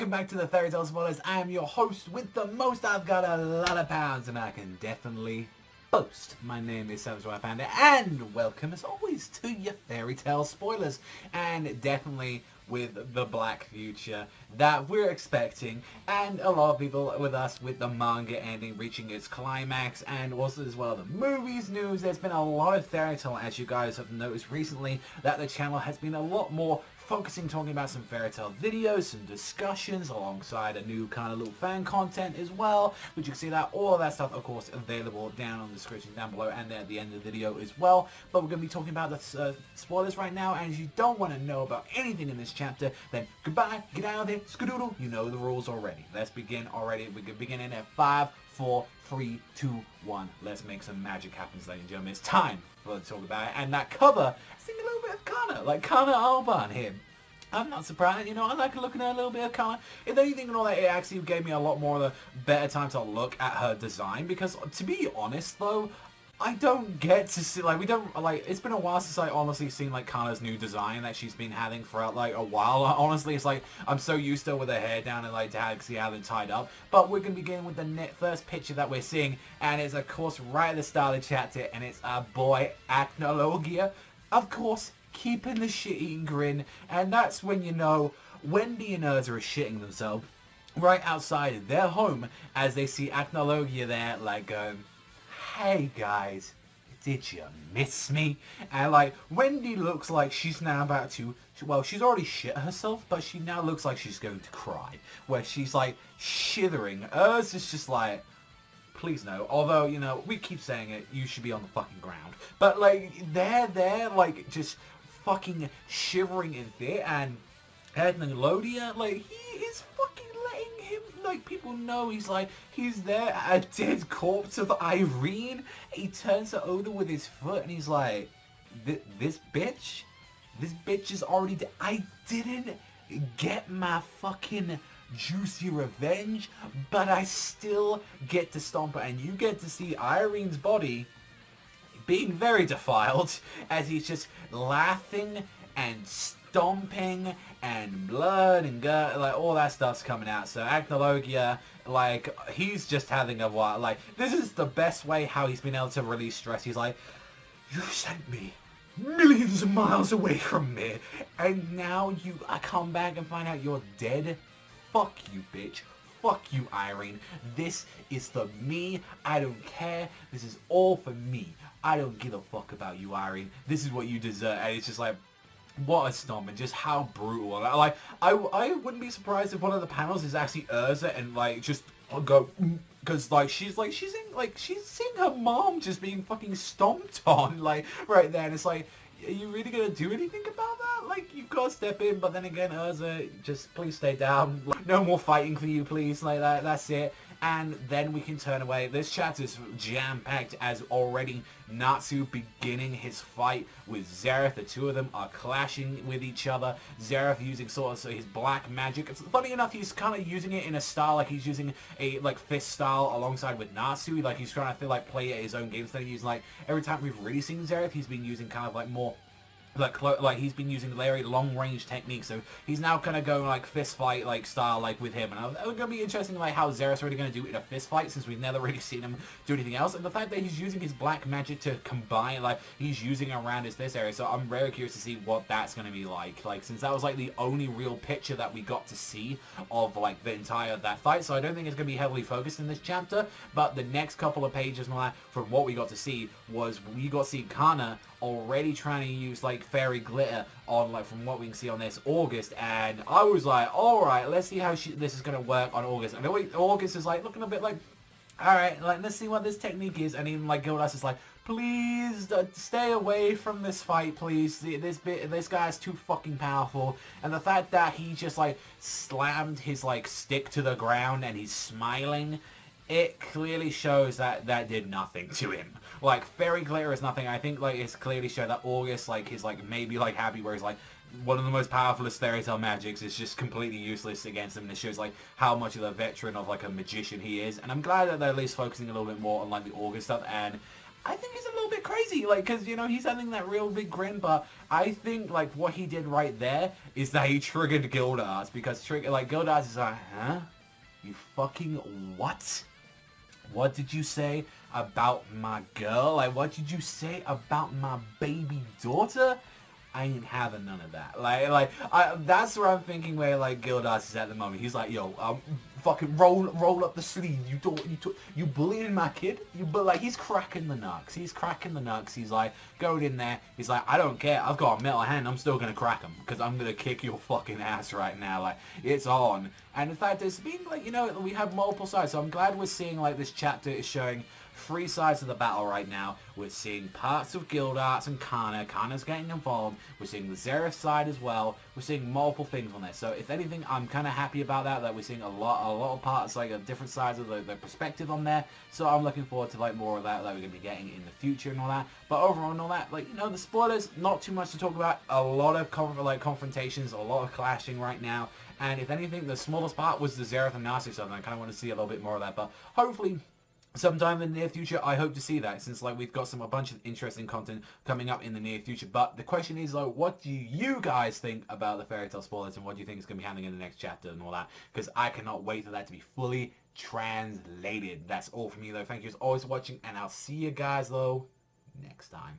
welcome back to the Fairy Tale Spoilers. I am your host with the most. I've got a lot of pounds and I can definitely boast. My name is Savagezweipanda and welcome as always to your Fairy Tale Spoilers. And definitely with the black future that we're expecting, and a lot of people with us with the manga ending reaching its climax, and also as well the movies news. There's been a lot of fairy tale, as you guys have noticed recently, that the channel has been a lot more focusing, talking about some fairy tale videos, some discussions, alongside a new kind of little fan content as well, which you can see that all of that stuff, of course, available down on the description down below and at the end of the video as well. But we're going to be talking about the spoilers right now, and if you don't want to know about anything in this chapter, then goodbye, get out of there, skadoodle, you know the rules already. Let's begin already. We can begin in at 5, 4, 3, 2, 1. Let's make some magic happen, ladies and gentlemen. It's time for us to talk about it. And that cover, I think a little bit of Kana, like Kana Alban here. I'm not surprised, you know, I like looking at a little bit of Kana. If anything and all that, it actually gave me a lot more of a better time to look at her design, because to be honest though, I don't get to see, like, we don't, like, it's been a while since I honestly seen, like, Kana's new design that she's been having throughout, like, a while. Honestly, it's like, I'm so used to her with her hair down and, like, to see how they're tied up. But we're going to begin with the first picture that we're seeing, and it's, of course, right at the start of the chapter, and it's our boy, Acnologia. Of course, keeping the shit-eating grin, and that's when you know Wendy and Urza are shitting themselves right outside their home as they see Acnologia there, like, hey guys, did you miss me? And like, Wendy looks like she's now about to, well, she's already shit herself, but she now looks like she's going to cry, where she's like shivering. Urza's just like, please no. Although, you know, we keep saying it, you should be on the fucking ground. But like, they're like just fucking shivering in fear, and Nickelodeon, like, he is fucking letting him, like, people know he's there, a dead corpse of Irene. He turns it over with his foot and he's like, this bitch is already dead. I didn't get my fucking juicy revenge, but I still get to stomp her, and you get to see Irene's body being very defiled as he's just laughing and stomping, and blood and gut, like, all that stuff's coming out. So Acnologia, like, he's just having a while. Like, this is the best way how he's been able to release stress. He's like, you sent me millions of miles away from me, and now I come back and find out you're dead? Fuck you, bitch. Fuck you, Irene. This is for me. I don't care. This is all for me. I don't give a fuck about you, Irene. This is what you deserve. And it's just like, what a stomp, and just how brutal. Like, I wouldn't be surprised if one of the panels is actually Urza and like just go, because like she's seeing her mom just being fucking stomped on, like, right there, and it's like, are you really gonna do anything about that? Like, you've got to step in, but then again, Urza, just please stay down. Like, no more fighting for you, please. Like, that's it. And then we can turn away. This chapter is jam-packed as already Natsu beginning his fight with Zereth. The two of them are clashing with each other. Zereth using sort of his black magic. It's funny enough, he's kind of using it in a style, like he's using a like fist style alongside with Natsu. Like, he's trying to like play his own game instead of using, like, every time we've really seen Zereth, he's been using kind of like more like he's been using very long range techniques, so he's now kind of going like fist fight like style like with him, and it's gonna be interesting like how Zereth's really gonna do in a fist fight, since we've never really seen him do anything else, and the fact that he's using his black magic to combine, like he's using around this area, so I'm very curious to see what that's gonna be like since that was like the only real picture that we got to see of like the entire that fight, so I don't think it's gonna be heavily focused in this chapter. But the next couple of pages from what we got to see was we got to see Kana already trying to use like fairy glitter on, like, from what we can see on this August, and I was like, alright, let's see how this is gonna work on August. And August is like looking a bit like, alright, like, let's see what this technique is, and even like Gildas is like, please stay away from this fight, please. This guy's too fucking powerful. And the fact that he just like slammed his like stick to the ground and he's smiling, it clearly shows that that did nothing to him. Like, fairy glitter is nothing. I think, like, it's clearly showed that August, like, is, like, maybe, like, happy where he's, like, one of the most powerfulest fairy tale magics is just completely useless against him. And it shows, like, how much of a veteran of, like, a magician he is. And I'm glad that they're at least focusing a little bit more on, like, the August stuff. And I think he's a little bit crazy, like, because, you know, he's having that real big grin, but I think, like, what he did right there is that he triggered Gildas, because, Gildas is like, huh? You fucking what? What did you say about my girl? Like, what did you say about my baby daughter? I ain't having none of that. That's where I'm thinking where, like, Gildas is at the moment. He's like, yo, fucking roll up the sleeve. You bullying my kid? He's cracking the nuts. He's cracking the nuts. He's like, going in there. He's like, I don't care. I've got a metal hand. I'm still gonna crack him because I'm gonna kick your fucking ass right now. Like, it's on. And in fact, there's been, like, you know, we have multiple sides. So I'm glad we're seeing, like, this chapter is showing 3 sides of the battle right now. We're seeing parts of Gildas and Kana. Kana's getting involved. We're seeing the Zereth side as well. We're seeing multiple things on there. So if anything, I'm kind of happy about that we're seeing a lot of parts, like, of different sides of the perspective on there. So I'm looking forward to, like, more of that we're going to be getting in the future and all that. But overall and all that, like, you know, the spoilers, not too much to talk about. A lot of confrontations, a lot of clashing right now. And if anything, the smallest part was the Zereth and Narcissus, and I kind of want to see a little bit more of that. But hopefully, sometime in the near future, I hope to see that, since, like, we've got a bunch of interesting content coming up in the near future. But the question is, like, what do you guys think about the fairy tale spoilers, and what do you think is going to be happening in the next chapter and all that? Because I cannot wait for that to be fully translated. That's all from me, though. Thank you as always for watching, and I'll see you guys, though, next time.